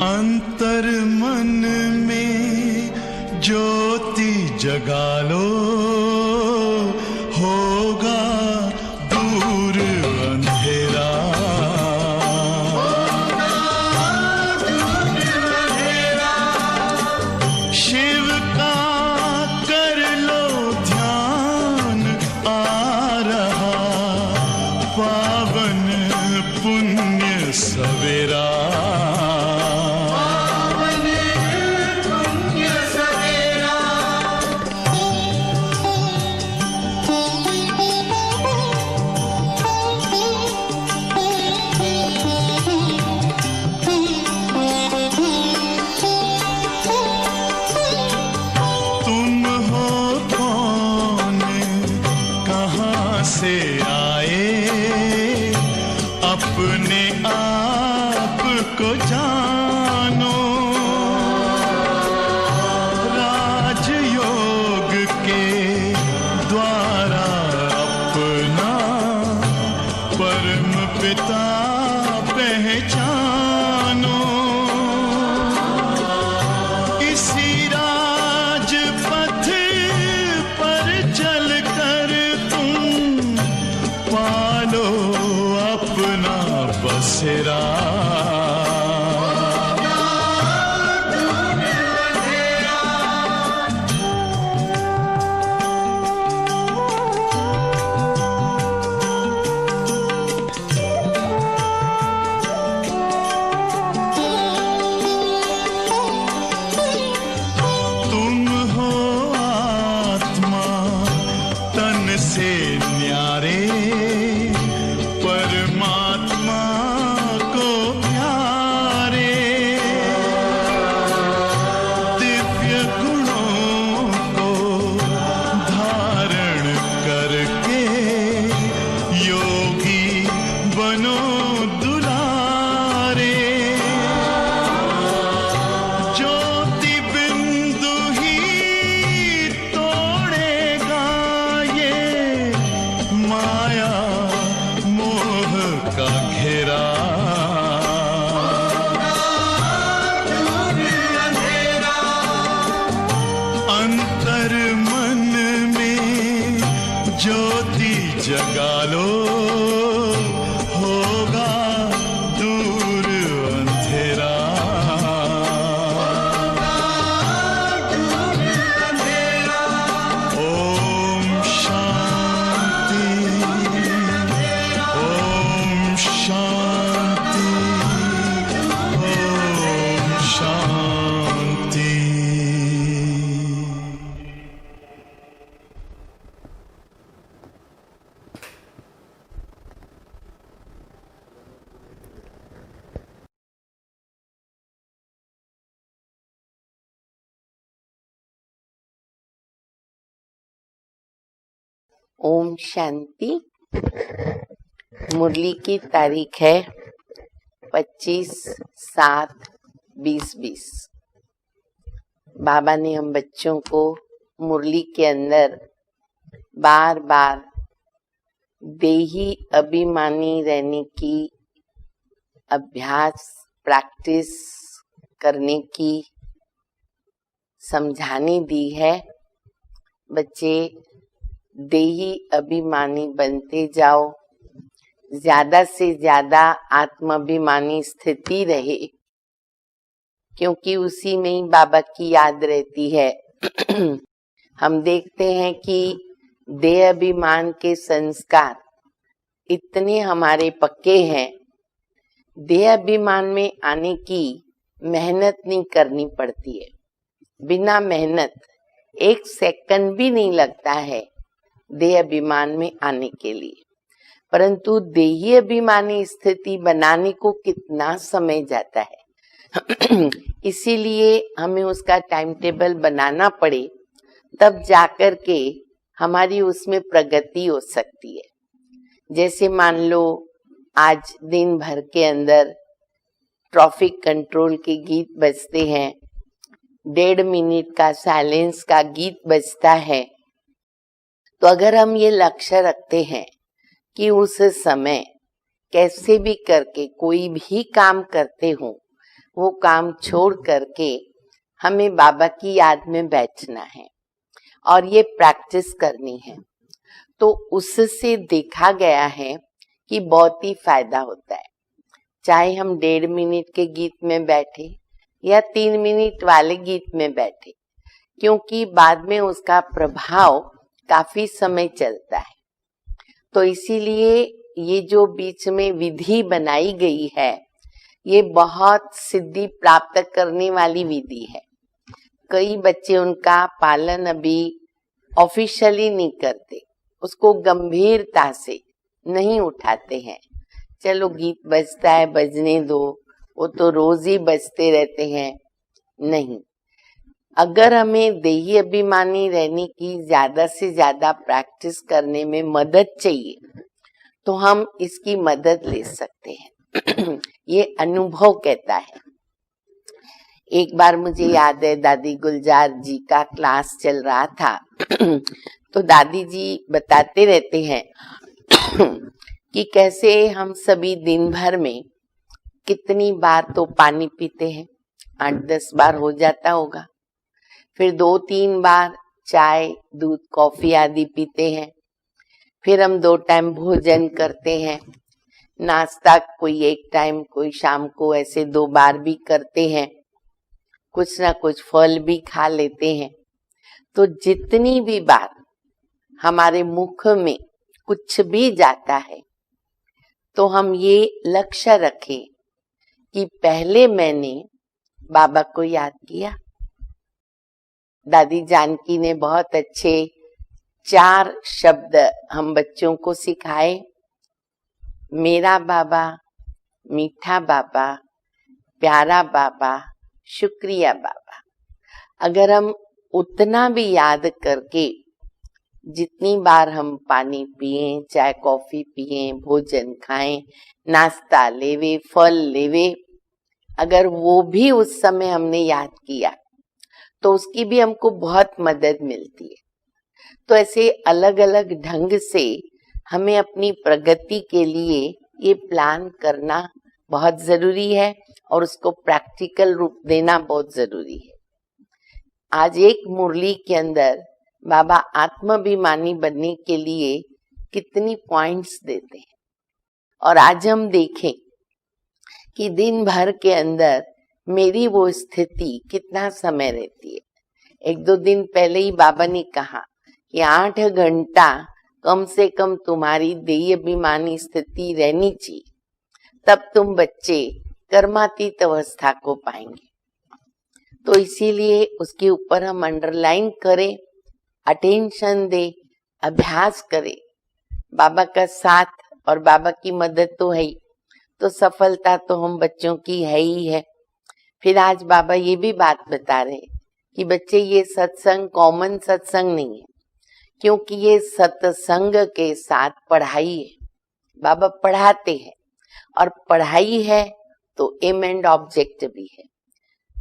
अंतर मन में ज्योति जगा लो, होगा दूर अंधेरा। शिव का कर लो ध्यान, आ रहा पावन पुण्य सवेरा। से आए अपने आप को जानो, राजयोग के द्वारा अपना परम पिता पहचानो। इसी राजपथ पर चलकर पालो अपना बसेरा। तुम हो आत्मा तन से न्यारे, परमात्मा को प्यारे। दिव्य गुणों को धारण करके योगी बनो दुलारे। ज्योति बिंदु ही तोड़ेगा ये माया मोह का घेरा। अंतर मन में ज्योति जगा लो, होगा दूर अंधेरा। ओम शांति, ओम शांति, ओम शांति। ओम शांति। मुरली की तारीख है 25/7/2020। बाबा ने हम बच्चों को मुरली के अंदर बार बार देही अभिमानी रहने की अभ्यास प्रैक्टिस करने की समझाने दी है। बच्चे देही अभिमानी बनते जाओ, ज्यादा से ज्यादा आत्माभिमानी स्थिति रहे, क्योंकि उसी में ही बाबा की याद रहती है। हम देखते हैं कि देह अभिमान के संस्कार इतने हमारे पक्के हैं, देह अभिमान में आने की मेहनत नहीं करनी पड़ती है। बिना मेहनत 1 सेकंड भी नहीं लगता है देह अभिमान में आने के लिए, परंतु देही अभिमानी स्थिति बनाने को कितना समय जाता है। इसीलिए हमें उसका टाइम टेबल बनाना पड़े, तब जाकर के हमारी उसमें प्रगति हो सकती है। जैसे मान लो आज दिन भर के अंदर ट्रैफिक कंट्रोल के गीत बजते हैं, 1.5 मिनट का साइलेंस का गीत बजता है, तो अगर हम ये लक्ष्य रखते हैं कि उस समय कैसे भी करके कोई भी काम करते हो, वो काम छोड़ करके हमें बाबा की याद में बैठना है और ये प्रैक्टिस करनी है। तो उससे देखा गया है कि बहुत ही फायदा होता है। चाहे हम 1.5 मिनट के गीत में बैठे या 3 मिनट वाले गीत में बैठे, क्योंकि बाद में उसका प्रभाव काफी समय चलता है। तो इसीलिए ये जो बीच में विधि बनाई गई है, ये बहुत सिद्धि प्राप्त करने वाली विधि है। कई बच्चे उनका पालन अभी ऑफिशियली नहीं करते, उसको गंभीरता से नहीं उठाते हैं। चलो गीत बजता है, बजने दो, वो तो रोज ही बजते रहते हैं। नहीं, अगर हमें देही अभिमानी रहने की ज्यादा से ज्यादा प्रैक्टिस करने में मदद चाहिए तो हम इसकी मदद ले सकते हैं। ये अनुभव कहता है। एक बार मुझे याद है, दादी गुलजार जी का क्लास चल रहा था। तो दादी जी बताते रहते हैं कि कैसे हम सभी दिन भर में कितनी बार तो पानी पीते हैं, 8-10 बार हो जाता होगा। फिर 2-3 बार चाय, दूध, कॉफी आदि पीते हैं। फिर हम 2 टाइम भोजन करते हैं। नाश्ता कोई 1 टाइम, कोई शाम को, ऐसे 2 बार भी करते हैं। कुछ ना कुछ फल भी खा लेते हैं। तो जितनी भी बार हमारे मुख में कुछ भी जाता है, तो हम ये लक्ष्य रखें कि पहले मैंने बाबा को याद किया। दादी जानकी ने बहुत अच्छे 4 शब्द हम बच्चों को सिखाए। मेरा बाबा, मीठा बाबा, प्यारा बाबा, शुक्रिया बाबा। अगर हम उतना भी याद करके जितनी बार हम पानी पिए, चाय कॉफी पिए, भोजन खाएं, नाश्ता लेवे, फल लेवे, अगर वो भी उस समय हमने याद किया तो उसकी भी हमको बहुत मदद मिलती है। तो ऐसे अलग अलग ढंग से हमें अपनी प्रगति के लिए ये प्लान करना बहुत जरूरी है और उसको प्रैक्टिकल रूप देना बहुत जरूरी है। आज एक मुरली के अंदर बाबा आत्माभिमानी बनने के लिए कितनी पॉइंट्स देते हैं। और आज हम देखें कि दिन भर के अंदर मेरी वो स्थिति कितना समय रहती है। 1-2 दिन पहले ही बाबा ने कहा कि 8 घंटा कम से कम तुम्हारी देही अभिमानी स्थिति रहनी चाहिए, तब तुम बच्चे कर्मातीत अवस्था को पाएंगे। तो इसीलिए उसके ऊपर हम अंडरलाइन करें, अटेंशन दे, अभ्यास करें। बाबा का साथ और बाबा की मदद तो है ही, तो सफलता तो हम बच्चों की है ही है। फिर आज बाबा ये भी बात बता रहे कि बच्चे ये सत्संग कॉमन सत्संग नहीं है, क्योंकि ये सत्संग के साथ पढ़ाई है। बाबा पढ़ाते हैं और पढ़ाई है तो एम एंड ऑब्जेक्ट भी है।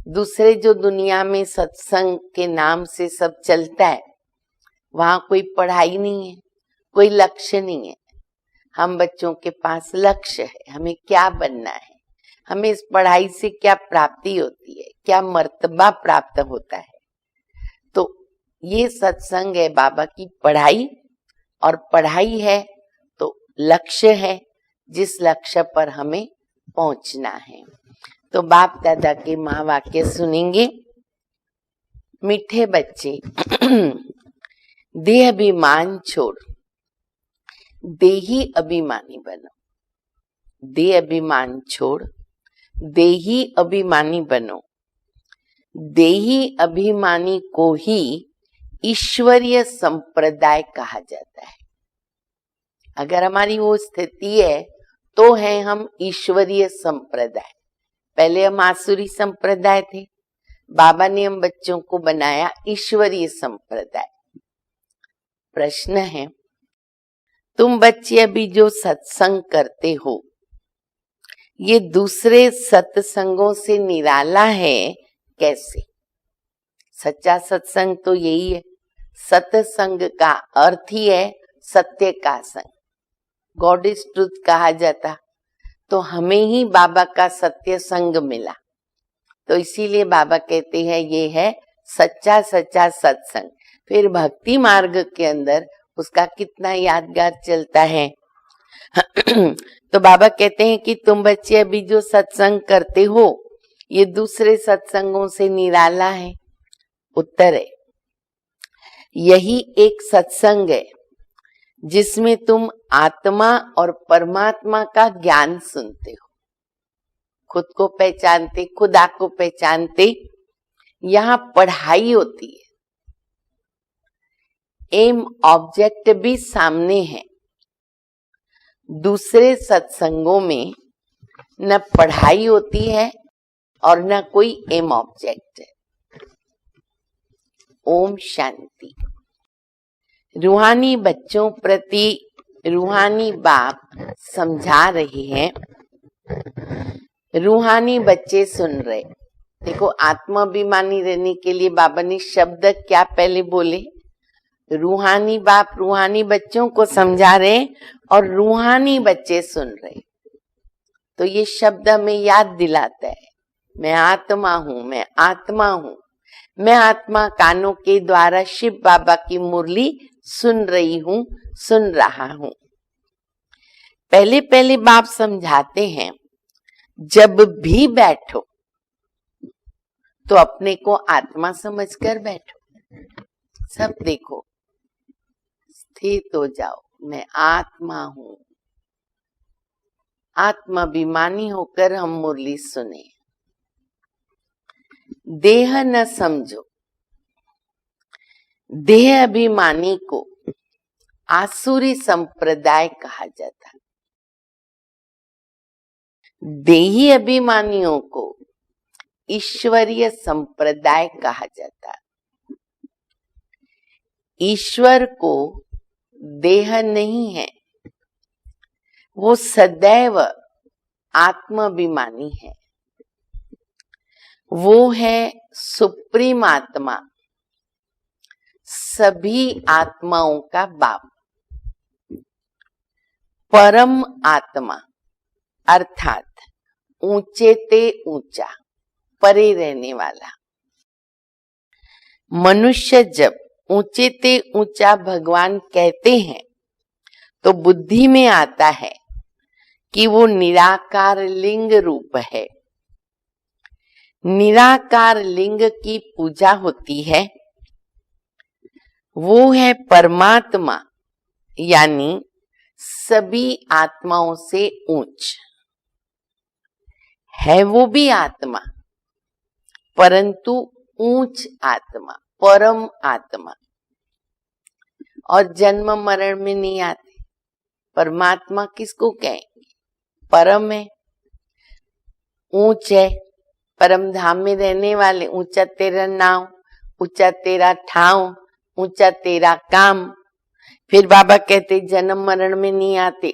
दूसरे जो दुनिया में सत्संग के नाम से सब चलता है, वहां कोई पढ़ाई नहीं है, कोई लक्ष्य नहीं है। हम बच्चों के पास लक्ष्य है, हमें क्या बनना है, हमें इस पढ़ाई से क्या प्राप्ति होती है, क्या मर्तबा प्राप्त होता है। तो ये सत्संग है बाबा की पढ़ाई, और पढ़ाई है तो लक्ष्य है, जिस लक्ष्य पर हमें पहुंचना है। तो बाप दादा के महावाक्य सुनेंगे। मीठे बच्चे, देह अभिमान छोड़ देही अभिमानी बनो। देह अभिमान छोड़ देही अभिमानी बनो। देही अभिमानी को ही ईश्वरीय संप्रदाय कहा जाता है। अगर हमारी वो स्थिति है तो है हम ईश्वरीय संप्रदाय। पहले हम आसुरी संप्रदाय थे, बाबा ने हम बच्चों को बनाया ईश्वरीय संप्रदाय। प्रश्न है, तुम बच्चे अभी जो सत्संग करते हो, ये दूसरे सत्संगों से निराला है कैसे? सच्चा सत्संग तो यही है। सत्संग का अर्थ ही है सत्य का संग, गॉड इज ट्रुथ कहा जाता। तो हमें ही बाबा का सत्य संग मिला, तो इसीलिए बाबा कहते हैं ये है सच्चा सच्चा सत्संग। फिर भक्ति मार्ग के अंदर उसका कितना यादगार चलता है। तो बाबा कहते हैं कि तुम बच्चे अभी जो सत्संग करते हो ये दूसरे सत्संगों से निराला है। उत्तर है यही एक सत्संग है जिसमें तुम आत्मा और परमात्मा का ज्ञान सुनते हो, खुद को पहचानते, खुदा को पहचानते। यहाँ पढ़ाई होती है, एम ऑब्जेक्ट भी सामने है। दूसरे सत्संगों में न पढ़ाई होती है और न कोई एम ऑब्जेक्ट है। ओम शांति। रूहानी बच्चों प्रति रूहानी बाप समझा रहे हैं, रूहानी बच्चे सुन रहे। देखो आत्माभिमानी रहने के लिए बाबा ने शब्द क्या पहले बोले, रूहानी बाप रूहानी बच्चों को समझा रहे और रूहानी बच्चे सुन रहे। तो ये शब्द हमें याद दिलाता है मैं आत्मा हूँ, मैं आत्मा हूँ। मैं आत्मा कानों के द्वारा शिव बाबा की मुरली सुन रही हूँ, सुन रहा हूँ। पहले पहले बाप समझाते हैं जब भी बैठो तो अपने को आत्मा समझकर बैठो। सब देखो, स्थिर हो जाओ, मैं आत्मा हूँ। आत्माभिमानी होकर हम मुरली सुने। देह न समझो। देह अभिमानी को आसुरी संप्रदाय कहा जाता, देही अभिमानियों को ईश्वरीय संप्रदाय कहा जाता। ईश्वर को देह नहीं है, वो सदैव आत्माभिमानी है। वो है सुप्रीम आत्मा, सभी आत्माओं का बाप। परम आत्मा अर्थात ऊंचे ते ऊंचा, परे रहने वाला। मनुष्य जब ऊंचे ते ऊंचा भगवान कहते हैं तो बुद्धि में आता है कि वो निराकार लिंग रूप है। निराकार लिंग की पूजा होती है, वो है परमात्मा, यानी सभी आत्माओं से ऊंच है। वो भी आत्मा परंतु ऊंच आत्मा, परम आत्मा। और जन्म मरण में नहीं आते। परमात्मा किसको कहेंगे? परम है, ऊंच है, परम धाम में रहने वाले। ऊंचा तेरा नाम, ऊंचा तेरा ठाव, ऊंचा तेरा काम। फिर बाबा कहते जन्म मरण में नहीं आते।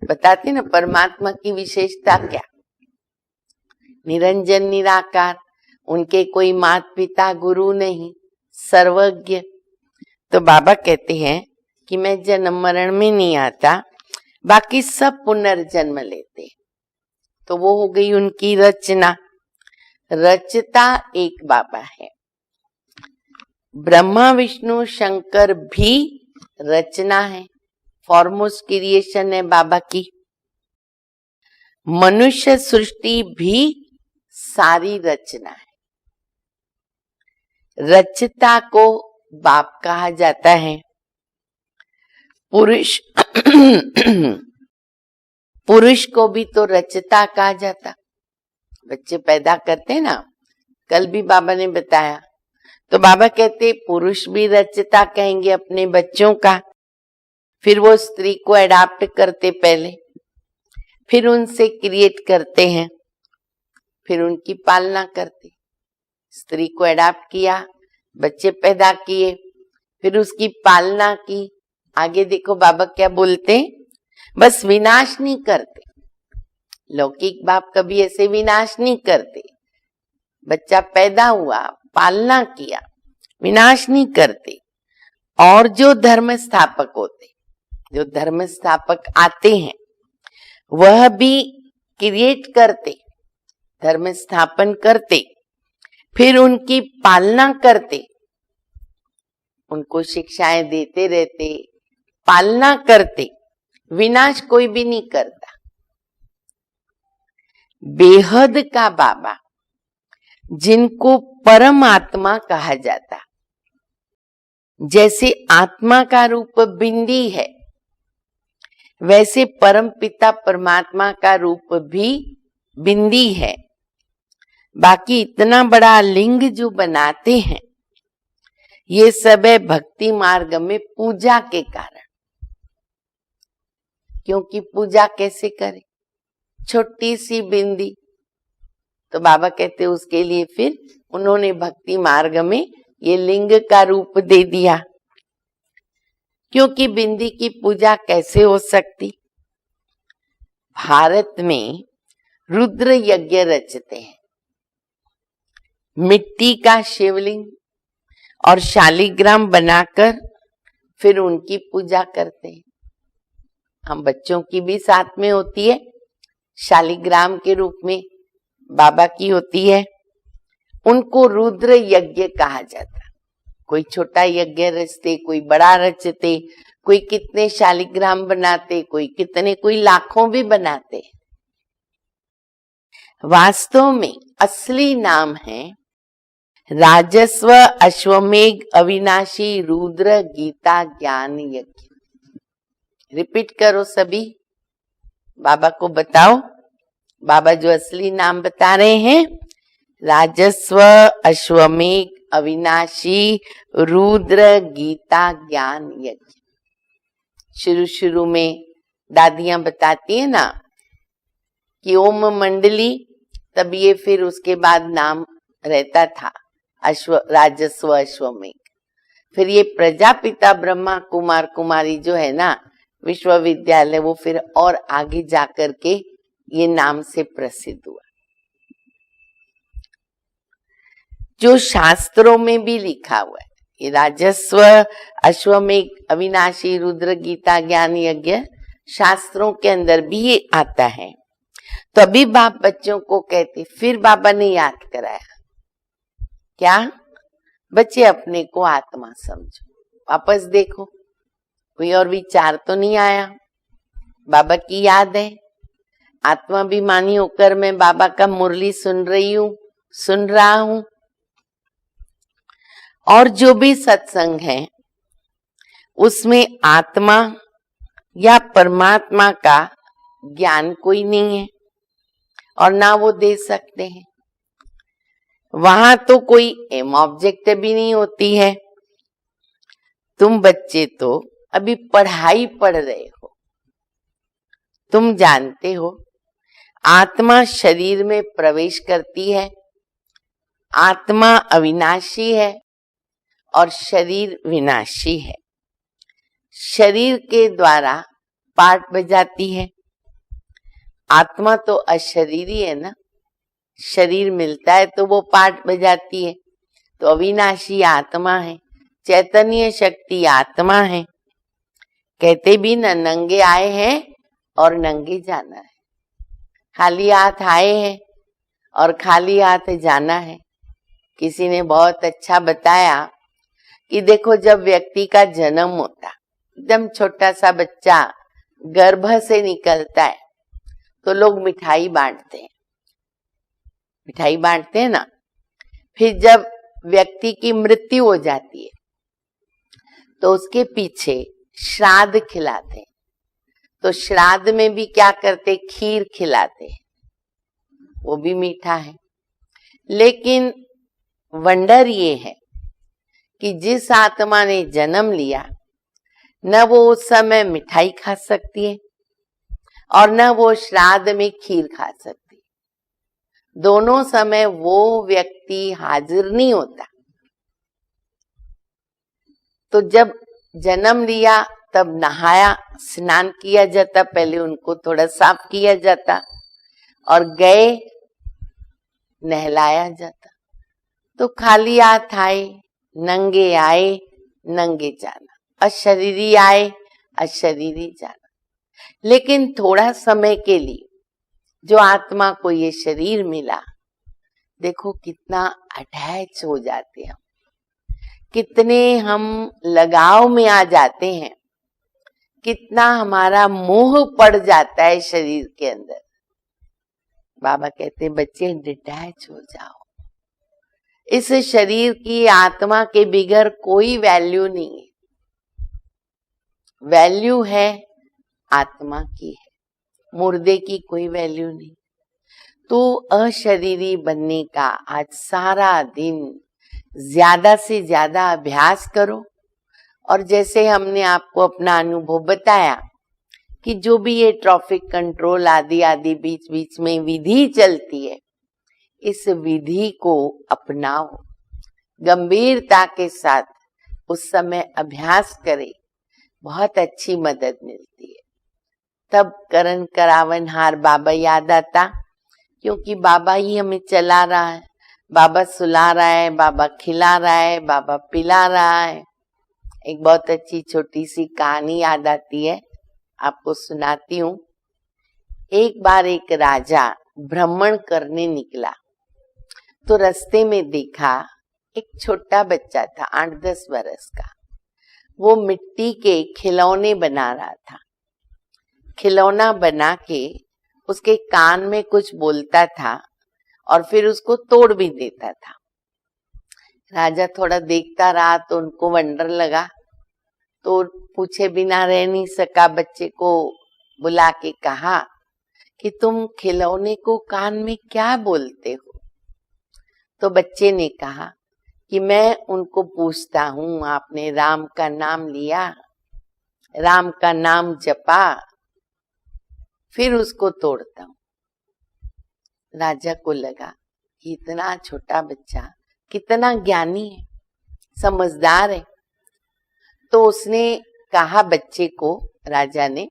बताते ना परमात्मा की विशेषता क्या, निरंजन निराकार, उनके कोई माता पिता गुरु नहीं, सर्वज्ञ। तो बाबा कहते हैं कि मैं जन्म मरण में नहीं आता, बाकी सब पुनर्जन्म लेते। तो वो हो गई उनकी रचना। रचता एक बाबा है। ब्रह्मा विष्णु शंकर भी रचना है, फॉर्मोस्ट क्रिएशन है बाबा की। मनुष्य सृष्टि भी सारी रचना है। रचता को बाप कहा जाता है। पुरुष पुरुष को भी तो रचता कहा जाता। बच्चे पैदा करते ना, कल भी बाबा ने बताया। तो बाबा कहते पुरुष भी रचता कहेंगे अपने बच्चों का। फिर वो स्त्री को अडॉप्ट करते पहले, फिर उनसे क्रिएट करते हैं, फिर उनकी पालना करते। स्त्री को अडॉप्ट किया, बच्चे पैदा किए, फिर उसकी पालना की। आगे देखो बाबा क्या बोलते, बस विनाश नहीं करते। लौकिक बाप कभी ऐसे विनाश नहीं करते। बच्चा पैदा हुआ, पालना किया, विनाश नहीं करते। और जो धर्म स्थापक होते, जो धर्म स्थापक आते हैं, वह भी क्रिएट करते, धर्म स्थापन करते, फिर उनकी पालना करते, उनको शिक्षाएं देते रहते, पालना करते, विनाश कोई भी नहीं करता। बेहद का बाबा, जिनको परमात्मा कहा जाता, जैसे आत्मा का रूप बिंदी है, वैसे परम पिता परमात्मा का रूप भी बिंदी है। बाकी इतना बड़ा लिंग जो बनाते हैं, ये सब है भक्ति मार्ग में पूजा के कारण। क्योंकि पूजा कैसे करें? छोटी सी बिंदी, तो बाबा कहते उसके लिए फिर उन्होंने भक्ति मार्ग में ये लिंग का रूप दे दिया। क्योंकि बिंदी की पूजा कैसे हो सकती? भारत में रुद्र यज्ञ रचते हैं, मिट्टी का शिवलिंग और शालिग्राम बनाकर फिर उनकी पूजा करते हैं। हम बच्चों की भी साथ में होती है, शालिग्राम के रूप में बाबा की होती है। उनको रुद्र यज्ञ कहा जाता। कोई छोटा यज्ञ रचते, कोई बड़ा रचते, कोई कितने शालिग्राम बनाते, कोई कितने, कोई लाखों भी बनाते। वास्तव में असली नाम है राजस्व अश्वमेघ अविनाशी रुद्र गीता ज्ञान यज्ञ। रिपीट करो सभी, बाबा को बताओ। बाबा जो असली नाम बता रहे हैं, राजस्व अश्वमेघ अविनाशी रुद्र गीता ज्ञान यज्ञ। शुरू में दादियां बताती है ना कि ओम मंडली, तब ये फिर उसके बाद नाम रहता था राजस्व अश्वमेघ। फिर ये प्रजापिता ब्रह्मा कुमार कुमारी जो है ना विश्वविद्यालय, वो फिर और आगे जाकर के ये नाम से प्रसिद्ध हुआ। जो शास्त्रों में भी लिखा हुआ है, ये राजस्व अश्वमेघ अविनाशी रुद्र गीता ज्ञान यज्ञ शास्त्रों के अंदर भी ये आता है। तो अभी बाप बच्चों को कहते, फिर बाबा ने याद कराया, क्या बच्चे अपने को आत्मा समझो, वापस देखो, कोई और विचार तो नहीं आया। बाबा की याद है, आत्माभिमानी होकर मैं बाबा का मुरली सुन रहा हूं। और जो भी सत्संग है उसमें आत्मा या परमात्मा का ज्ञान कोई नहीं है और ना वो दे सकते हैं। वहां तो कोई एम ऑब्जेक्ट भी नहीं होती है। तुम बच्चे तो अभी पढ़ाई पढ़ रहे हो, तुम जानते हो आत्मा शरीर में प्रवेश करती है, आत्मा अविनाशी है और शरीर विनाशी है। शरीर के द्वारा पाठ बजाती है। आत्मा तो अशरीरी है ना, शरीर मिलता है तो वो पाठ बजाती है। तो अविनाशी आत्मा है, चैतन्य शक्ति आत्मा है। कहते भी न नंगे आए हैं और नंगे जाना है, खाली हाथ आए हैं और खाली हाथ जाना है। किसी ने बहुत अच्छा बताया कि देखो, जब व्यक्ति का जन्म होता, एकदम छोटा सा बच्चा गर्भ से निकलता है तो लोग मिठाई बांटते हैं ना। फिर जब व्यक्ति की मृत्यु हो जाती है तो उसके पीछे श्राद्ध खिलाते हैं। तो श्राद्ध में भी क्या करते, खीर खिलाते हैं, वो भी मीठा है। लेकिन वंडर ये है कि जिस आत्मा ने जन्म लिया, न वो उस समय मिठाई खा सकती है और न वो श्राद्ध में खीर खा सकती है। दोनों समय वो व्यक्ति हाजिर नहीं होता। तो जब जन्म लिया तब नहाया, स्नान किया जाता, पहले उनको थोड़ा साफ किया जाता और गए नहलाया जाता। तो खाली हाथ आए, नंगे आए, नंगे जाना, अशरीरी आए, अशरीरी जाना। लेकिन थोड़ा समय के लिए जो आत्मा को ये शरीर मिला, देखो कितना अटैच हो जाते हैं, कितने हम लगाव में आ जाते हैं, कितना हमारा मोह पड़ जाता है शरीर के अंदर। बाबा कहते हैं बच्चे डिटैच हो जाओ, इस शरीर की आत्मा के बिगर कोई वैल्यू नहीं है, वैल्यू है आत्मा की है, मुर्दे की कोई वैल्यू नहीं। तो अशरीरी बनने का आज सारा दिन ज्यादा से ज्यादा अभ्यास करो। और जैसे हमने आपको अपना अनुभव बताया कि जो भी ये ट्रैफिक कंट्रोल आदि आदि बीच बीच में विधि चलती है, इस विधि को अपनाओ, गंभीरता के साथ उस समय अभ्यास करें, बहुत अच्छी मदद मिलती है। तब करण करावनहार बाबा याद आता, क्योंकि बाबा ही हमें चला रहा है, बाबा सुला रहा है, बाबा खिला रहा है, बाबा पिला रहा है। एक बहुत अच्छी छोटी सी कहानी याद आती है, आपको सुनाती हूँ। एक बार एक राजा भ्रमण करने निकला, तो रास्ते में देखा एक छोटा बच्चा था 8-10 वर्ष का, वो मिट्टी के खिलौने बना रहा था। खिलौना बना के उसके कान में कुछ बोलता था और फिर उसको तोड़ भी देता था। राजा थोड़ा देखता रहा तो उनको वंडर लगा, तो पूछे बिना रह नहीं सका, बच्चे को बुला के कहा कि तुम खिलौने को कान में क्या बोलते हो? तो बच्चे ने कहा कि मैं उनको पूछता हूँ, आपने राम का नाम लिया, राम का नाम जपा, फिर उसको तोड़ता हूँ। राजा को लगा कि इतना छोटा बच्चा कितना ज्ञानी है, समझदार है। तो उसने कहा बच्चे को, राजा ने,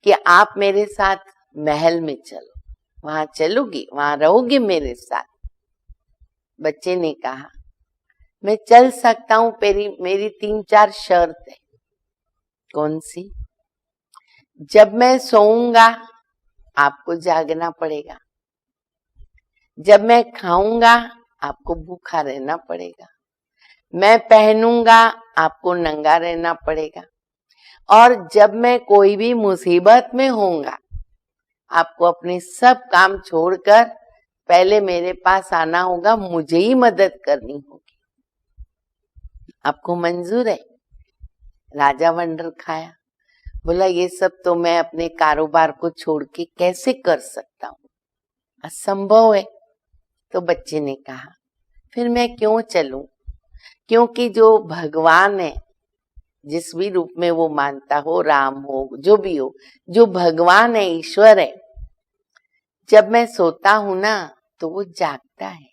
कि आप मेरे साथ महल में चलो, वहां चलोगी, वहां रहोगे मेरे साथ। बच्चे ने कहा मैं चल सकता हूँ, मेरी 3-4 शर्त है। कौन सी? जब मैं सोऊंगा आपको जागना पड़ेगा, जब मैं खाऊंगा आपको भूखा रहना पड़ेगा, मैं पहनूंगा आपको नंगा रहना पड़ेगा, और जब मैं कोई भी मुसीबत में होऊंगा आपको अपने सब काम छोड़कर पहले मेरे पास आना होगा, मुझे ही मदद करनी होगी। आपको मंजूर है? राजा वंडर खाया, बोला ये सब तो मैं अपने कारोबार को छोड़ के कैसे कर सकता हूँ, असंभव है। तो बच्चे ने कहा फिर मैं क्यों चलूं, क्योंकि जो भगवान है, जिस भी रूप में वो मानता हो, राम हो, जो भी हो, जो भगवान है, ईश्वर है, जब मैं सोता हूं ना तो वो जागता है,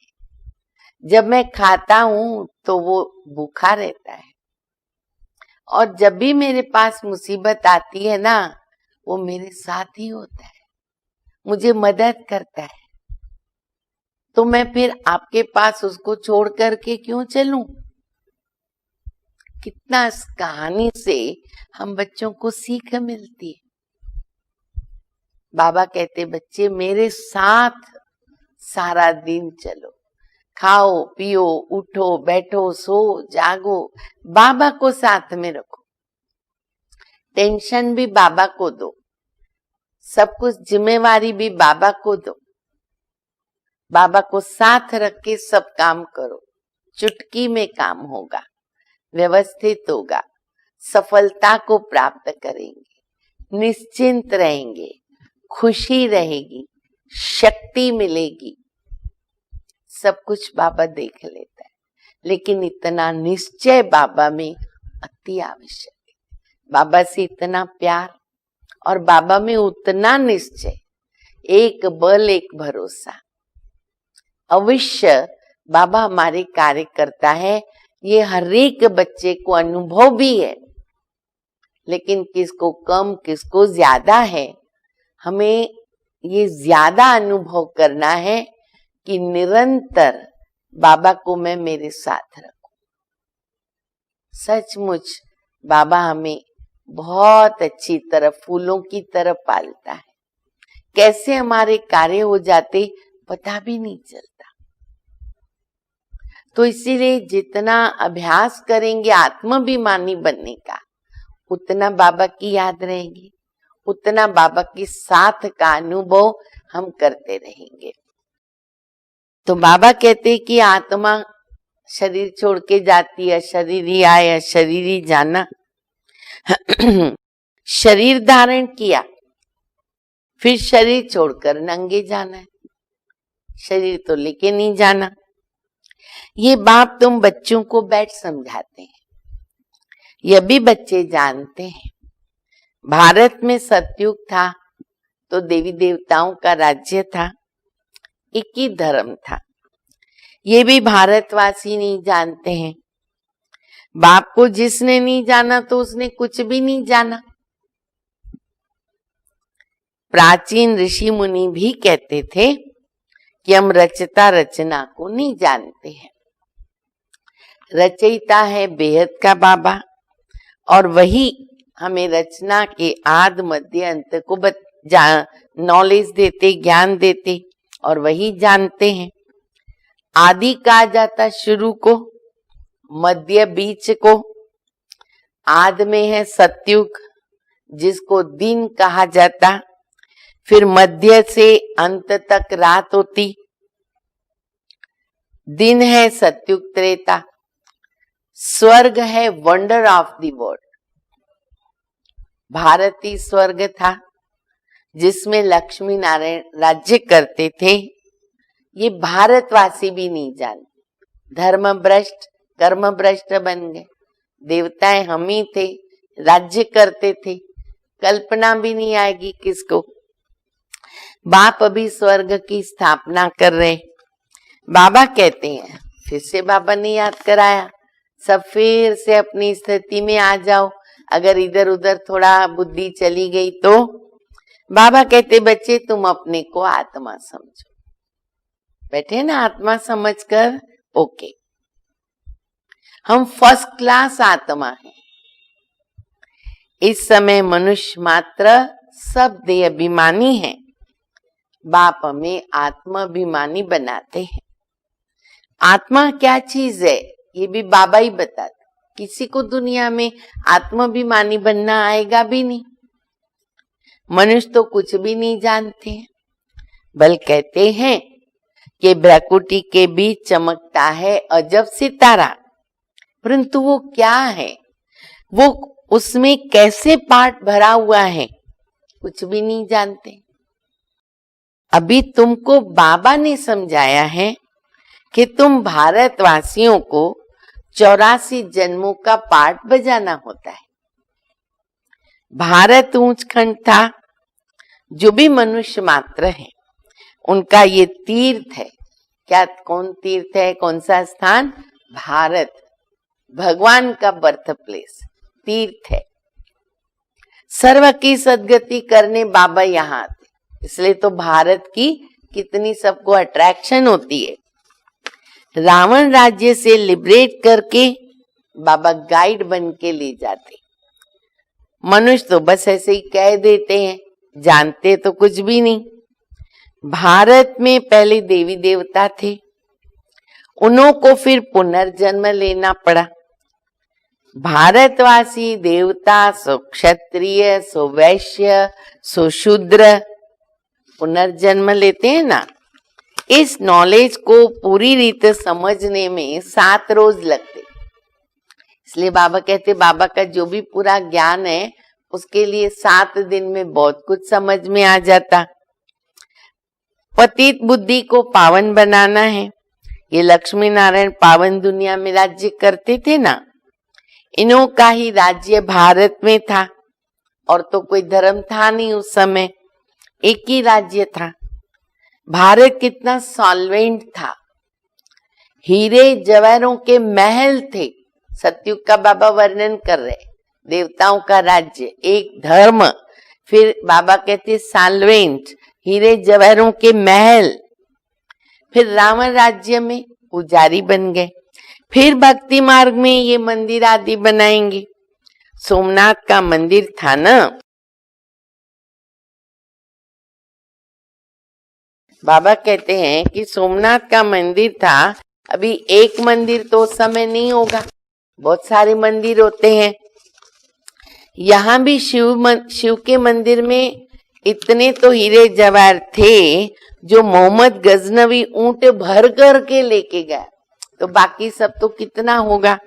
जब मैं खाता हूं तो वो भूखा रहता है, और जब भी मेरे पास मुसीबत आती है ना, वो मेरे साथ ही होता है, मुझे मदद करता है। तो मैं फिर आपके पास उसको छोड़ करके क्यों चलूं? कितना इस कहानी से हम बच्चों को सीख मिलती है। बाबा कहते बच्चे मेरे साथ सारा दिन चलो, खाओ पियो उठो बैठो सो जागो, बाबा को साथ में रखो, टेंशन भी बाबा को दो, सब कुछ जिम्मेवारी भी बाबा को दो, बाबा को साथ रख के सब काम करो, चुटकी में काम होगा, व्यवस्थित होगा, सफलता को प्राप्त करेंगे, निश्चिंत रहेंगे, खुशी रहेगी, शक्ति मिलेगी, सब कुछ बाबा देख लेता है। लेकिन इतना निश्चय बाबा में अति आवश्यक है, बाबा से इतना प्यार और बाबा में उतना निश्चय, एक बल एक भरोसा। अवश्य बाबा हमारे कार्य करता है, ये हर एक बच्चे को अनुभव भी है, लेकिन किसको कम किसको ज्यादा है। हमें ये ज्यादा अनुभव करना है कि निरंतर बाबा को मैं मेरे साथ रखूं। सचमुच बाबा हमें बहुत अच्छी तरह फूलों की तरह पालता है, कैसे हमारे कार्य हो जाते पता भी नहीं चलता। तो इसीलिए जितना अभ्यास करेंगे आत्माभिमानी बनने का, उतना बाबा की याद रहेगी, उतना बाबा के साथ का अनुभव हम करते रहेंगे। तो बाबा कहते हैं कि आत्मा शरीर छोड़ के जाती है, शरीर ही आया शरीर ही जाना। शरीर धारण किया, फिर शरीर छोड़कर नंगे जाना है, शरीर तो लेके नहीं जाना। ये बात तुम बच्चों को बैठ समझाते हैं, यह भी बच्चे जानते हैं। भारत में सतयुग था तो देवी देवताओं का राज्य था, एक ही धर्म था। ये भी भारतवासी नहीं जानते हैं। बाप को जिसने नहीं जाना तो उसने कुछ भी नहीं जाना। प्राचीन ऋषि मुनि भी कहते थे कि हम रचता रचना को नहीं जानते हैं। रचयिता है बेहद का बाबा, और वही हमें रचना के आद मध्य अंत को नॉलेज देते, ज्ञान देते, और वही जानते हैं। आदि कहा जाता शुरू को, मध्य बीच को। आद में है सतयुग जिसको दिन कहा जाता, फिर मध्य से अंत तक रात होती, दिन है सतयुग त्रेता। स्वर्ग है वंडर ऑफ द वर्ल्ड, भारतीय स्वर्ग था जिसमें लक्ष्मी नारायण राज्य करते थे। ये भारतवासी भी नहीं जानते। धर्म भ्रष्ट कर्म भ्रष्ट बन गए। देवताएं हम ही थे, राज्य करते थे, कल्पना भी नहीं आएगी किसको। बाप अभी स्वर्ग की स्थापना कर रहे। बाबा कहते हैं, फिर से बाबा ने याद कराया, सब फिर से अपनी स्थिति में आ जाओ। अगर इधर उधर थोड़ा बुद्धि चली गई तो बाबा कहते, बच्चे तुम अपने को आत्मा समझो। बैठे ना आत्मा समझकर, ओके, हम फर्स्ट क्लास आत्मा हैं। इस समय मनुष्य मात्र सब देह अभिमानी हैं। बाप हमें आत्माभिमानी बनाते हैं। आत्मा क्या चीज है ये भी बाबा ही बताते। किसी को दुनिया में आत्माभिमानी बनना आएगा भी नहीं। मनुष्य तो कुछ भी नहीं जानते हैं। बल कहते हैं कि भ्रकुटी के बीच चमकता है अजब सितारा, परंतु वो क्या है, वो उसमें कैसे पार्ट भरा हुआ है, कुछ भी नहीं जानते। अभी तुमको बाबा ने समझाया है कि तुम भारतवासियों को 84 जन्मों का पार्ट बजाना होता है। भारत ऊंच खंड था, जो भी मनुष्य मात्र है उनका ये तीर्थ है। क्या, कौन तीर्थ है, कौन सा स्थान? भारत, भगवान का बर्थ प्लेस, तीर्थ है। सर्व की सदगति करने बाबा यहाँ आते, इसलिए तो भारत की कितनी सबको अट्रैक्शन होती है। रावण राज्य से लिबरेट करके बाबा गाइड बन के ले जाते। मनुष्य तो बस ऐसे ही कह देते हैं, जानते तो कुछ भी नहीं। भारत में पहले देवी देवता थे, उन्हों को फिर पुनर्जन्म लेना पड़ा। भारतवासी देवता सो क्षत्रिय सो वैश्य सो शूद्र पुनर्जन्म लेते हैं ना। इस नॉलेज को पूरी रीत समझने में 7 रोज लगते। इसलिए बाबा कहते, बाबा का जो भी पूरा ज्ञान है उसके लिए 7 दिन में बहुत कुछ समझ में आ जाता। पतित बुद्धि को पावन बनाना है। ये लक्ष्मी नारायण पावन दुनिया में राज्य करते थे ना, इन्हों का ही राज्य भारत में था। और तो कोई धर्म था नहीं उस समय, एक ही राज्य था। भारत कितना सॉल्वेंट था, हीरे जवाहरों के महल थे। सतयुग का बाबा वर्णन कर रहे, देवताओं का राज्य, एक धर्म। फिर बाबा कहते सॉल्वेंट, हीरे जवाहरों के महल। फिर रावण राज्य में पुजारी बन गए। फिर भक्ति मार्ग में ये मंदिर आदि बनाएंगे। सोमनाथ का मंदिर था ना, बाबा कहते हैं कि सोमनाथ का मंदिर था, अभी एक मंदिर तो उस समय नहीं होगा, बहुत सारे मंदिर होते हैं। यहाँ भी शिव के मंदिर में इतने तो हीरे जवाहर थे जो मोहम्मद गजनवी ऊंट भर कर के लेके गया, तो बाकी सब तो कितना होगा,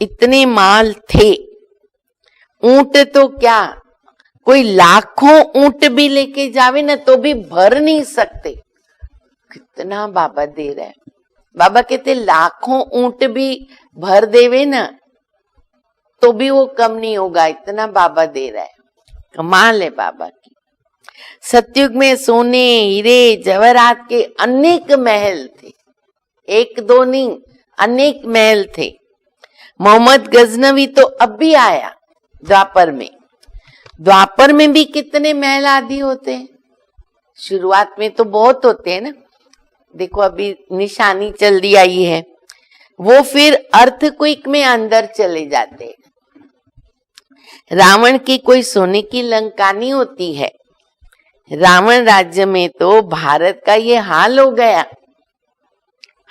इतने माल थे। ऊंट तो क्या, कोई लाखों ऊंट भी लेके जावे ना तो भी भर नहीं सकते, कितना बाबा दे रहा है। बाबा कहते लाखों ऊंट भी भर देवे ना तो भी वो कम नहीं होगा, इतना बाबा दे रहा है। कमाल है बाबा की। सतयुग में सोने हीरे जवाहरात के अनेक महल थे, एक दो नहीं, अनेक महल थे। मोहम्मद गजनवी तो अब भी आया द्वापर में, द्वापर में भी कितने महल आदि होते हैं। शुरुआत में तो बहुत होते हैं ना, देखो अभी निशानी चल दी आई है, वो फिर अर्थक्वेक में अंदर चले जाते हैं। रावण की कोई सोने की लंका नहीं होती है। रावण राज्य में तो भारत का ये हाल हो गया,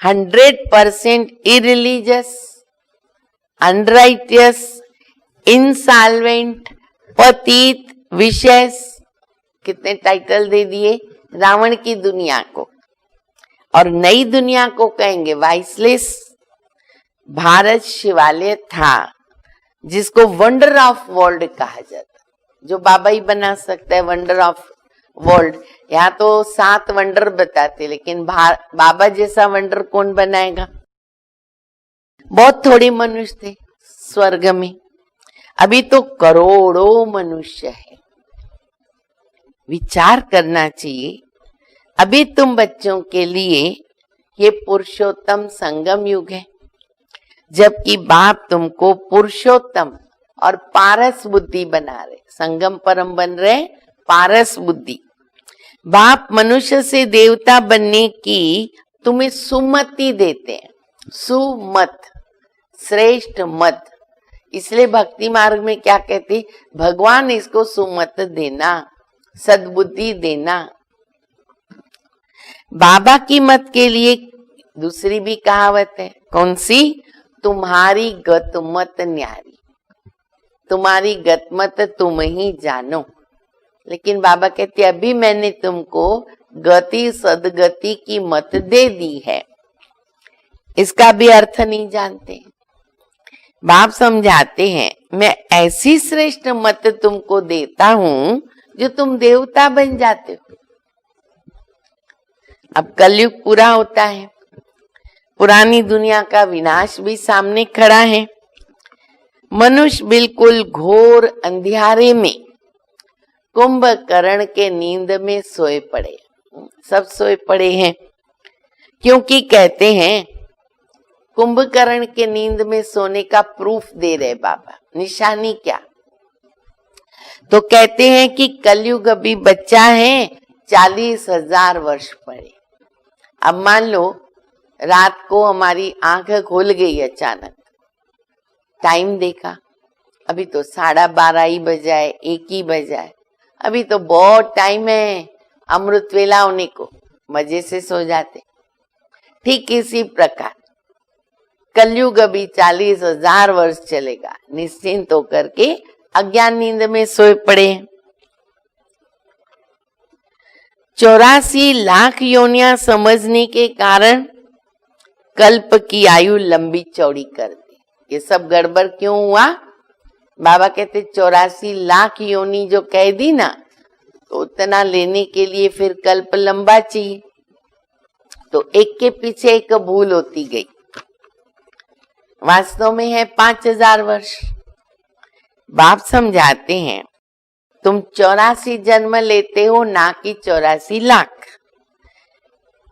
100% इरिलीजियस, अनराइटियस, इंसॉल्वेंट, पतित, विशेष, कितने टाइटल दे दिए रावण की दुनिया को। और नई दुनिया को कहेंगे वाइसलेस। भारत शिवालय था जिसको वंडर ऑफ वर्ल्ड कहा जाता, जो बाबा ही बना सकता है वंडर ऑफ वर्ल्ड। यहाँ तो 7 वंडर बताते, लेकिन बाबा जैसा वंडर कौन बनाएगा। बहुत थोड़े मनुष्य थे स्वर्ग में, अभी तो करोड़ों मनुष्य है। विचार करना चाहिए। अभी तुम बच्चों के लिए ये पुरुषोत्तम संगम युग है, जबकि बाप तुमको पुरुषोत्तम और पारस बुद्धि बना रहे। संगम परम बन रहे पारस बुद्धि। बाप मनुष्य से देवता बनने की तुम्हें सुमति देते हैं, सुमत, श्रेष्ठ मत। इसलिए भक्ति मार्ग में क्या कहते, भगवान इसको सुमत देना, सद्बुद्धि देना। बाबा की मत के लिए दूसरी भी कहावत है, कौन सी, तुम्हारी गत मत न्यारी, तुम्हारी गत मत तुम ही जानो। लेकिन बाबा कहते अभी मैंने तुमको गति सदगति की मत दे दी है, इसका भी अर्थ नहीं जानते। बाप समझाते हैं मैं ऐसी श्रेष्ठ मत तुमको देता हूं जो तुम देवता बन जाते हो। अब कलयुग पूरा होता है, पुरानी दुनिया का विनाश भी सामने खड़ा है। मनुष्य बिल्कुल घोर अंधियारे में कुंभकर्ण के नींद में सोए पड़े, सब सोए पड़े हैं। क्योंकि कहते हैं कुंभकर्ण के नींद में सोने का प्रूफ दे रहे बाबा, निशानी क्या, तो कहते हैं कि कलयुग अभी बच्चा है, 40,000 वर्ष पड़े। अब मान लो रात को हमारी आंख खुल गई अचानक, टाइम देखा, अभी तो 12:30 ही बजा है, 1 ही बजा है, अभी तो बहुत टाइम है अमृत वेला होने को, मजे से सो जाते। ठीक इसी प्रकार कलयुग अभी 40,000 वर्ष चलेगा, निश्चिंत होकर के अज्ञान नींद में सोए पड़े। 84 लाख योनियां समझने के कारण कल्प की आयु लंबी चौड़ी कर दी। ये सब गड़बड़ क्यों हुआ, बाबा कहते 84 लाख योनि जो कह दी ना, तो उतना लेने के लिए फिर कल्प लंबा चाहिए, तो एक के पीछे एक भूल होती गई। वास्तव में है 5,000 वर्ष। बाप समझाते हैं तुम 84 जन्म लेते हो, ना कि 84 लाख।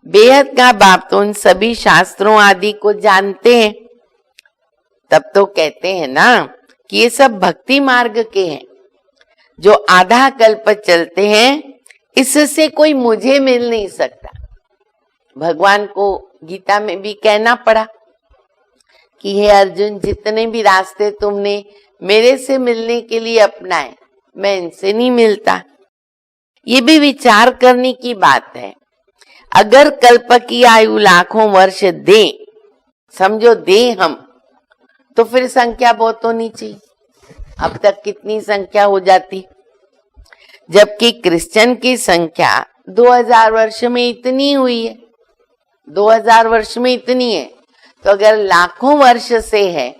बेहद का बाप तो उन सभी शास्त्रों आदि को जानते हैं, तब तो कहते हैं ना कि ये सब भक्ति मार्ग के हैं, जो आधा कल्प चलते हैं, इससे कोई मुझे मिल नहीं सकता। भगवान को गीता में भी कहना पड़ा कि हे अर्जुन, जितने भी रास्ते तुमने मेरे से मिलने के लिए अपनाए, मैं इनसे नहीं मिलता। ये भी विचार करने की बात है। अगर कल्प की आयु लाखों वर्ष दे, समझो दे हम, तो फिर संख्या बहुत होनी चाहिए। अब तक कितनी संख्या हो जाती, जबकि क्रिश्चियन की संख्या 2000 वर्ष में इतनी हुई है, 2000 वर्ष में इतनी है। तो अगर लाखों वर्ष से है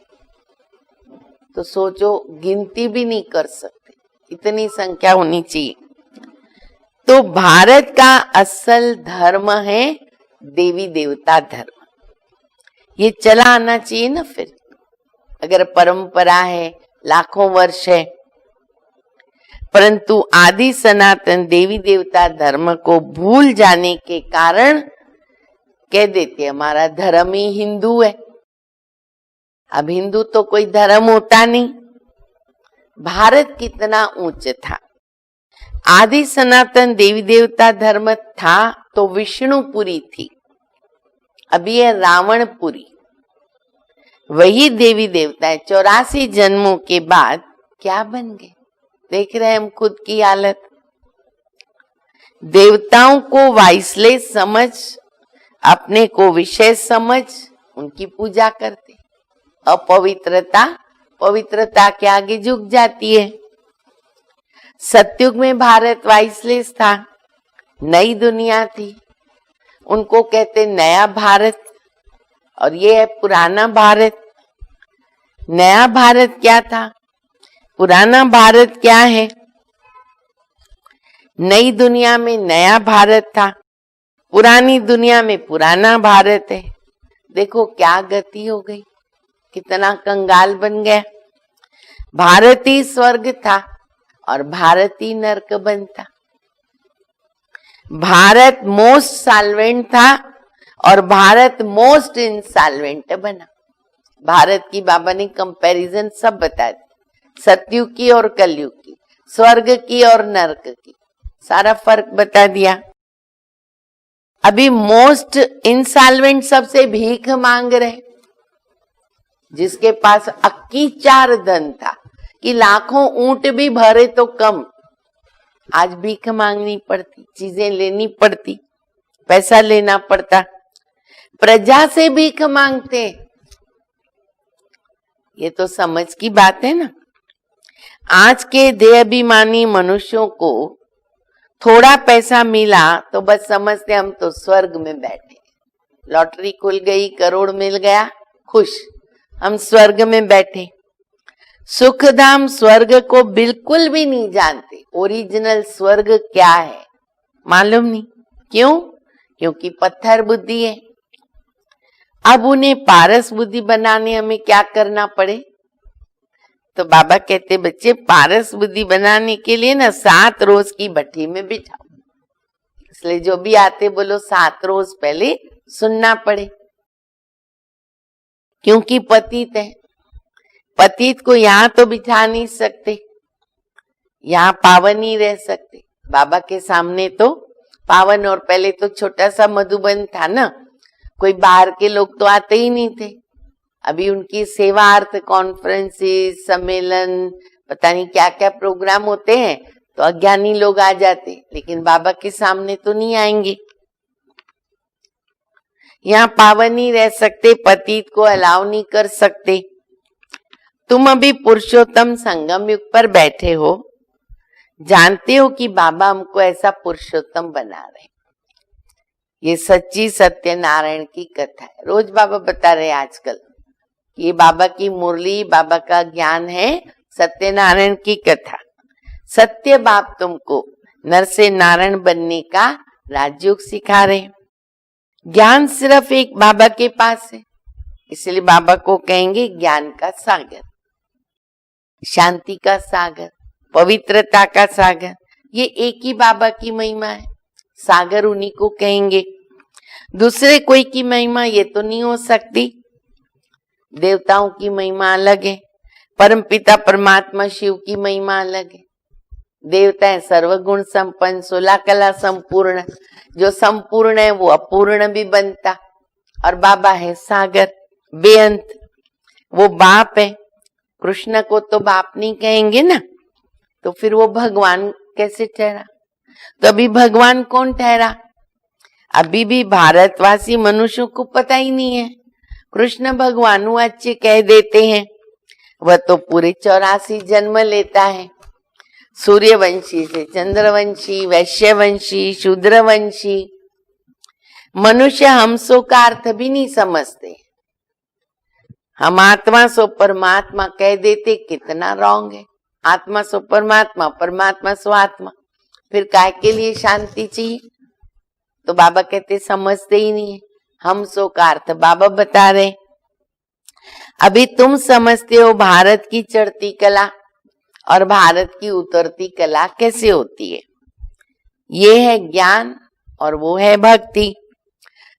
तो सोचो, गिनती भी नहीं कर सकते, इतनी संख्या होनी चाहिए। तो भारत का असल धर्म है देवी देवता धर्म, ये चला आना चाहिए ना। फिर अगर परंपरा है, लाखों वर्ष है, परंतु आदि सनातन देवी देवता धर्म को भूल जाने के कारण कह देते हमारा धर्म ही हिंदू है। अब हिंदू तो कोई धर्म होता नहीं। भारत कितना ऊंच था, आदि सनातन देवी देवता धर्म था तो विष्णुपुरी थी, अभी है रावणपुरी। वही देवी देवता है 84 जन्मों के बाद क्या बन गए, देख रहे हैं हम खुद की हालत। देवताओं को वाइसलेस समझ, अपने को विषय समझ उनकी पूजा करते। अपवित्रता पवित्रता के आगे झुक जाती है। सतयुग में भारत वाइसलेस था, नई दुनिया थी, उनको कहते नया भारत, और ये है पुराना भारत। नया भारत क्या था, पुराना भारत क्या है। नई दुनिया में नया भारत था, पुरानी दुनिया में पुराना भारत है। देखो क्या गति हो गई, कितना कंगाल बन गया। भारत ही स्वर्ग था और भारत ही नरक बनता। भारत मोस्ट साल्वेंट था और भारत मोस्ट इंसॉल्वेंट बना। भारत की बाबा ने कंपैरिजन सब बता दी, सतयुग की और कलयुग की, स्वर्ग की और नरक की, सारा फर्क बता दिया। अभी मोस्ट इंसॉल्वेंट सबसे भीख मांग रहे, जिसके पास अक्की चार धन था कि लाखों ऊंट भी भरे तो कम, आज भीख मांगनी पड़ती, चीजें लेनी पड़ती, पैसा लेना पड़ता, प्रजा से भीख मांगते। ये तो समझ की बात है ना। आज के देहाभिमानी मनुष्यों को थोड़ा पैसा मिला तो बस समझते हम तो स्वर्ग में बैठे, लॉटरी खुल गई, करोड़ मिल गया, खुश, हम स्वर्ग में बैठे। सुखधाम स्वर्ग को बिल्कुल भी नहीं जानते। ओरिजिनल स्वर्ग क्या है मालूम नहीं। क्यों? क्योंकि पत्थर बुद्धि है। अब उन्हें पारस बुद्धि बनाने हमें क्या करना पड़े, तो बाबा कहते बच्चे पारस बुद्धि बनाने के लिए ना 7 रोज की भट्टी में बिठाओ। इसलिए जो भी आते बोलो 7 रोज पहले सुनना पड़े, क्योंकि पतित है। पतित को यहाँ तो बिठा नहीं सकते, यहाँ पावन ही रह सकते। बाबा के सामने तो पावन, और पहले तो छोटा सा मधुबन था ना, कोई बाहर के लोग तो आते ही नहीं थे। अभी उनकी सेवार्थ कॉन्फ्रेंसेस, सम्मेलन, पता नहीं क्या क्या प्रोग्राम होते हैं, तो अज्ञानी लोग आ जाते, लेकिन बाबा के सामने तो नहीं आएंगे। यहाँ पावन ही रह सकते, पतित को अलाउ नहीं कर सकते। तुम अभी पुरुषोत्तम संगम युग पर बैठे हो, जानते हो कि बाबा हमको ऐसा पुरुषोत्तम बना रहे। ये सच्ची सत्यनारायण की कथा है। रोज बाबा बता रहे आजकल, ये बाबा की मुरली, बाबा का ज्ञान है, सत्यनारायण की कथा। सत्य बाप तुमको नर से नारायण बनने का राजयोग सिखा रहे। ज्ञान सिर्फ एक बाबा के पास है, इसलिए बाबा को कहेंगे ज्ञान का सागर, शांति का सागर, पवित्रता का सागर। ये एक ही बाबा की महिमा है, सागर उन्हीं को कहेंगे। दूसरे कोई की महिमा ये तो नहीं हो सकती। देवताओं की महिमा अलग है, परमपिता परमात्मा शिव की महिमा अलग है। देवता है सर्वगुण संपन्न, 16 कला संपूर्ण, जो संपूर्ण है वो अपूर्ण भी बनता। और बाबा है सागर, बेअंत, वो बाप है। कृष्ण को तो बाप नहीं कहेंगे ना, तो फिर वो भगवान कैसे ठहरा? तो अभी भगवान कौन ठहरा? अभी भी भारतवासी मनुष्यों को पता ही नहीं है। कृष्ण भगवानुवाच्य कह देते हैं, वह तो पूरे 84 जन्म लेता है। सूर्यवंशी से चंद्रवंशी, वैश्यवंशी, शूद्रवंशी। मनुष्य हमसो का अर्थ भी नहीं समझते। हम आत्मा सो परमात्मा कह देते, कितना रॉन्ग है। आत्मा सो परमात्मा, परमात्मा सो आत्मा, फिर काय के लिए शांति चाहिए? तो बाबा कहते समझते ही नहीं है। हम सो का अर्थ बाबा बता रहे। अभी तुम समझते हो भारत की चढ़ती कला और भारत की उतरती कला कैसे होती है। ये है ज्ञान और वो है भक्ति।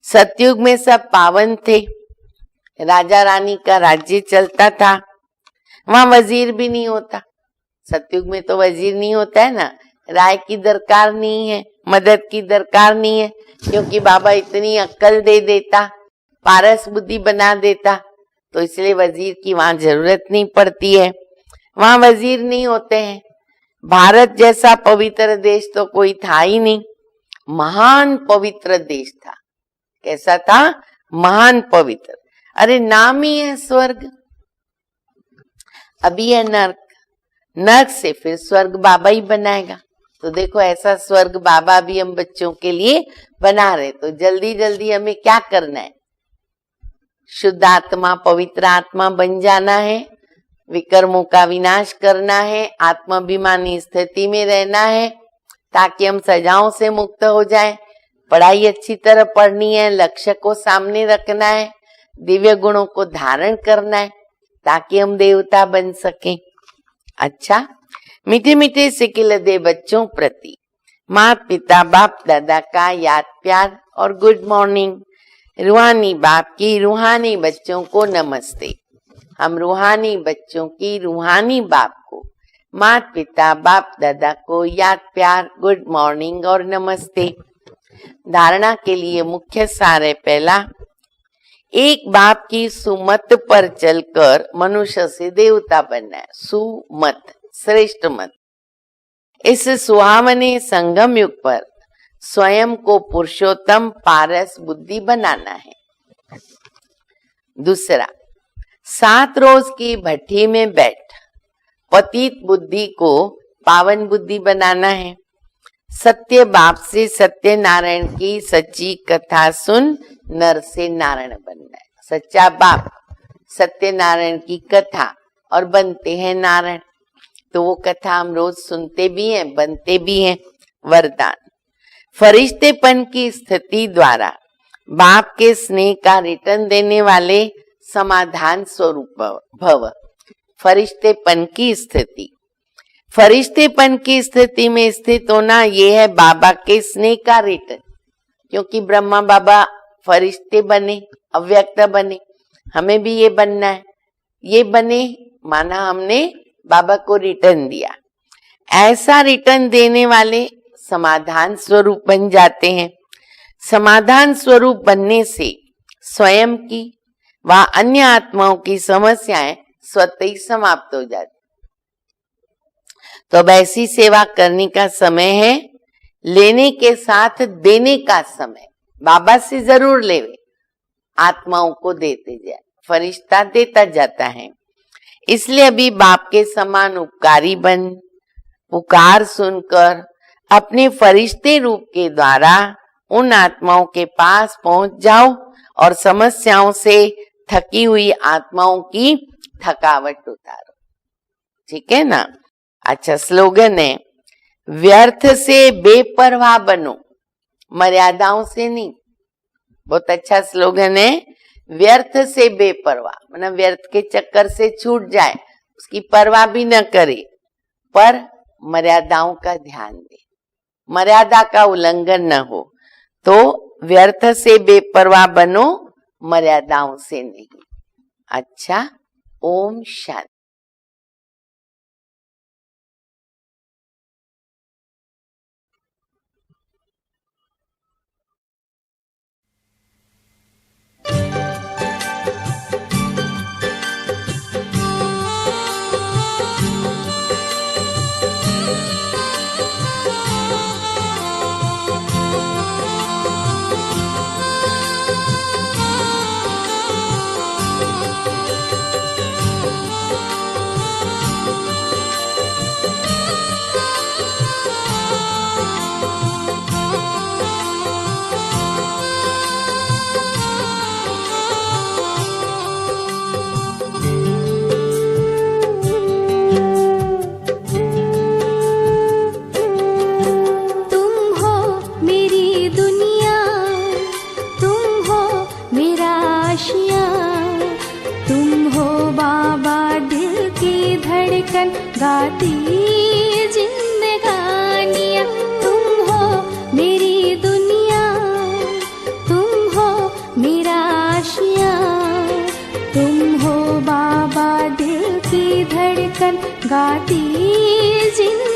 सतयुग में सब पावन थे, राजा रानी का राज्य चलता था, वहां वजीर भी नहीं होता। सतयुग में तो वजीर नहीं होता है ना, राय की दरकार नहीं है, मदद की दरकार नहीं है, क्योंकि बाबा इतनी अक्ल दे देता, पारस बुद्धि बना देता, तो इसलिए वजीर की वहां जरूरत नहीं पड़ती है। वहां वजीर नहीं होते हैं। भारत जैसा पवित्र देश तो कोई था ही नहीं। महान पवित्र देश था। कैसा था? महान पवित्र। अरे नाम ही है स्वर्ग। अभी है नर्क, नर्क से फिर स्वर्ग बाबा ही बनाएगा। तो देखो ऐसा स्वर्ग बाबा भी हम बच्चों के लिए बना रहे। तो जल्दी जल्दी हमें क्या करना है? शुद्ध आत्मा, पवित्र आत्मा बन जाना है, विकर्मों का विनाश करना है, आत्माभिमानी स्थिति में रहना है, ताकि हम सजाओं से मुक्त हो जाए। पढ़ाई अच्छी तरह पढ़नी है, लक्ष्य को सामने रखना है, दिव्य गुणों को धारण करना है, ताकि हम देवता बन सकें। अच्छा, मीठे मीठे सिकिल दे बच्चों प्रति माता पिता बाप दादा का याद प्यार और गुड मॉर्निंग। रूहानी बाप की रूहानी बच्चों को नमस्ते। हम रूहानी बच्चों की रूहानी बाप को, माता पिता बाप दादा को याद प्यार, गुड मॉर्निंग और नमस्ते। धारणा के लिए मुख्य सार है पहला, एक बाप की सुमत पर चलकर मनुष्य से देवता बनना है। सुमत, श्रेष्ठ मत। इस सुहावने संगम युग पर स्वयं को पुरुषोत्तम पारस बुद्धि बनाना है। दूसरा, 7 रोज की भट्टी में बैठ पतित बुद्धि को पावन बुद्धि बनाना है। सत्य बाप से सत्य नारायण की सच्ची कथा सुन नर से नारायण बनना है। सच्चा बाप, सत्य नारायण की कथा और बनते हैं नारायण। तो वो कथा हम रोज सुनते भी हैं, बनते भी हैं। वरदान, फरिश्तेपन की स्थिति द्वारा बाप के स्नेह का रिटर्न देने वाले समाधान स्वरूप भव। फरिश्तेपन की स्थिति, फरिश्तेपन की स्थिति में स्थित होना, ये है बाबा के स्नेह का रिटर्न। क्योंकि ब्रह्मा बाबा फरिश्ते बने, अव्यक्त बने, हमें भी ये बनना है। ये बने माना हमने बाबा को रिटर्न दिया। ऐसा रिटर्न देने वाले समाधान स्वरूप बन जाते हैं। समाधान स्वरूप बनने से स्वयं की व अन्य आत्माओं की समस्याएं स्वतः ही समाप्त हो जाती। तो अब ऐसी सेवा करने का समय है, लेने के साथ देने का समय। बाबा से जरूर लेवे, आत्माओं को देते जाए, फरिश्ता देता जाता है। इसलिए अभी बाप के समान उपकारी बन, पुकार सुनकर अपने फरिश्ते रूप के द्वारा उन आत्माओं के पास पहुंच जाओ और समस्याओं से थकी हुई आत्माओं की थकावट उतारो। ठीक है ना? अच्छा, स्लोगन है, व्यर्थ से बेपरवाह बनो, मर्यादाओं से नहीं। बहुत अच्छा स्लोगन है, व्यर्थ से बेपरवाह, मतलब व्यर्थ के चक्कर से छूट जाए, उसकी परवाह भी न करे, पर मर्यादाओं का ध्यान दे, मर्यादा का उल्लंघन न हो। तो व्यर्थ से बेपरवाह बनो, मर्यादाओं से नहीं। अच्छा, ओम शांति। आशियाँ। तुम हो बाबा दिल की धड़कन गाती जिंदगानियाँ। तुम हो मेरी दुनिया, तुम हो मेरा आशियाँ। तुम हो बाबा दिल की धड़कन गाती जिंदगानियाँ।